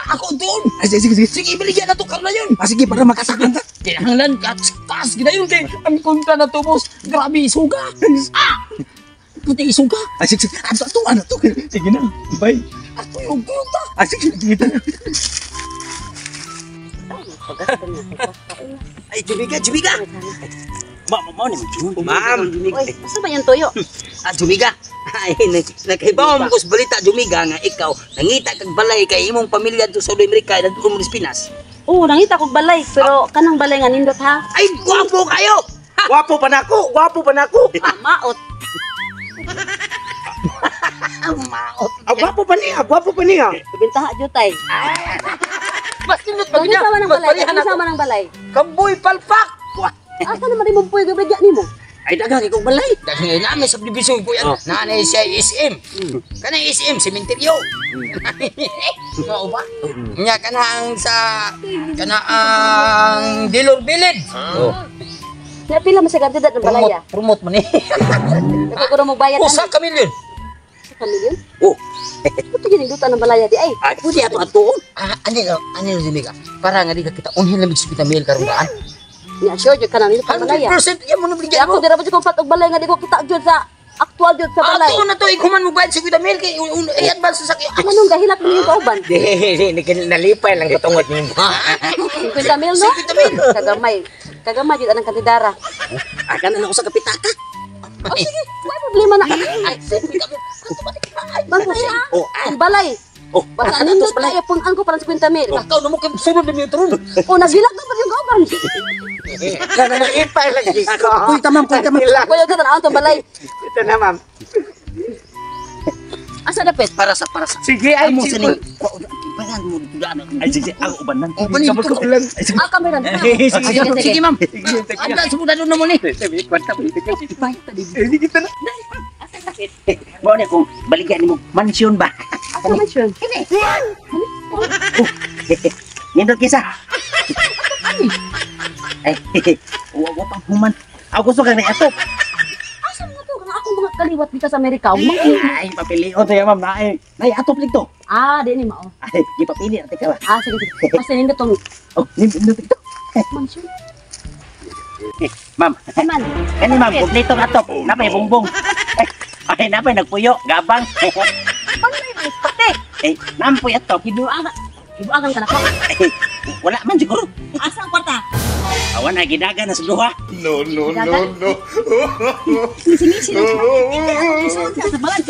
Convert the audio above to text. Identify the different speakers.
Speaker 1: Ako doon. Sige, ibaligyan na to karna yun.
Speaker 2: Sige, para makasaktan ka.
Speaker 1: Kinahanglan ka, taas gina yun kay ang kontra na to, boss. Grabe, isuga. Puti isuga.
Speaker 2: Sige. Ano to? Sige na. Bye.
Speaker 1: Ato yung kunta.
Speaker 2: Sige na.
Speaker 3: Ay, Jumiga. Mau ni Ma'am.
Speaker 4: Oy, asa ba yung toyo?
Speaker 3: Jumiga. Ay, nagkaibaw mo ko sa balita, Jumiga, nga ikaw, nangita kag balay kay imong pamilya to sa Amerika, nagtuon mo sa Pinas.
Speaker 4: Oo, nangita kog balay, pero kanang balay nga nindot ha.
Speaker 3: Ay, gwapo kayo!
Speaker 2: Gwapo pa na ako.
Speaker 4: Maot.
Speaker 3: Gwapo pa niya.
Speaker 4: Bibintaha jutay.
Speaker 1: Mas tinut
Speaker 4: Ano sama ng balay? Ano sama ng balay?
Speaker 1: Kamboy palpak.
Speaker 4: Asa naman imong puy gabigya nimo?
Speaker 3: Ay, dagang ikaw balay.
Speaker 1: Dahil nga namin subdivision po yan. Nanay siya SM. Kanang SM, sementeryo. Oo ba? Nga kanang kanaang Dilor Village.
Speaker 4: Nga pila man sa kantidad ng balaya?
Speaker 1: Promote mo ni.
Speaker 4: Nagkukuro mo bayad
Speaker 1: Usa ka milyon.
Speaker 4: Sa milyon?
Speaker 3: Oh.
Speaker 4: Ito ginindutan ng balaya di ay.
Speaker 3: Ay, pwede ato.
Speaker 1: Ano Jimika? Para nga di ka kita unhin lamig sa pita mail karong daan.
Speaker 4: Nga sure jud kanang nindot ng balaya.
Speaker 1: 100% yan mo
Speaker 4: Di
Speaker 1: nabigyan
Speaker 4: ako
Speaker 1: mo.
Speaker 4: dira pa jud kong patog balay nga di ko kita jud sa aktual jud sa balay.
Speaker 1: Ato na to, ikuman mo bayad sa pita mail kay i-advance sa sakit.
Speaker 4: Anong gahilak mo yung kauban?
Speaker 3: Nalipay lang katungod niyo.
Speaker 4: 50 mil no?
Speaker 1: 50 mil.
Speaker 4: Kagamay jud anang kantidara.
Speaker 3: Akan na ako sa kapitaka.
Speaker 4: Oh sige, may problema na.
Speaker 1: Ay, sa pita mail.
Speaker 4: Bangko siya.
Speaker 3: Oh,
Speaker 4: Ang balay.
Speaker 3: Oh,
Speaker 4: Basta nindot kaya punang ko para sa 50 mil.
Speaker 1: Ikaw na mo kay sunod na metro.
Speaker 4: O nagilak na pa yung kauban.
Speaker 3: Nalipay lang ako.
Speaker 2: Puy, tamam.
Speaker 4: Kuya ka na ang balay.
Speaker 3: Ito na, ma'am.
Speaker 4: Asa dapit?
Speaker 3: Para sa.
Speaker 2: Sige, ay,
Speaker 3: Amo
Speaker 2: sige.
Speaker 3: sining. Bayan mo dito daan.
Speaker 2: Ay, sige, ako uban lang.
Speaker 1: Uban yun.
Speaker 4: Ah, kamera.
Speaker 1: Sige, ma'am. Anda, sumunod na mo ni.
Speaker 2: Sige, kita na.
Speaker 3: Mo na kung baligyan mo mansyon ba?
Speaker 4: Asa man siya?
Speaker 3: Nindot kisa. Ay, wa pa human. Ako gusto ka na ato.
Speaker 4: Asa mo to? Kana akong mga kaliwat dito sa Amerika.
Speaker 3: Ay, papili. O, tayo, ma'am. Nay, atop lang to.
Speaker 4: Ah, di ni mao.
Speaker 3: Ay, di papili. Ate ka ba?
Speaker 4: Ah, sige. Basta nindot tong
Speaker 3: Oh, nindot ito.
Speaker 4: mansion.
Speaker 3: Ma'am.
Speaker 4: Ay man.
Speaker 3: Kani, ma'am. Kompleto na atop. Napay bumbong. Ay, napay nagpuyo. Gabang.
Speaker 4: Pangay pati.
Speaker 3: Eh, nampoy atop.
Speaker 4: Ibuagan ka na ko.
Speaker 3: Wala man siguro.
Speaker 4: Asa ang kwarta?
Speaker 3: Awan na gidaga na sa duha.
Speaker 2: No.
Speaker 4: Singisi na siya. Isa sa balan.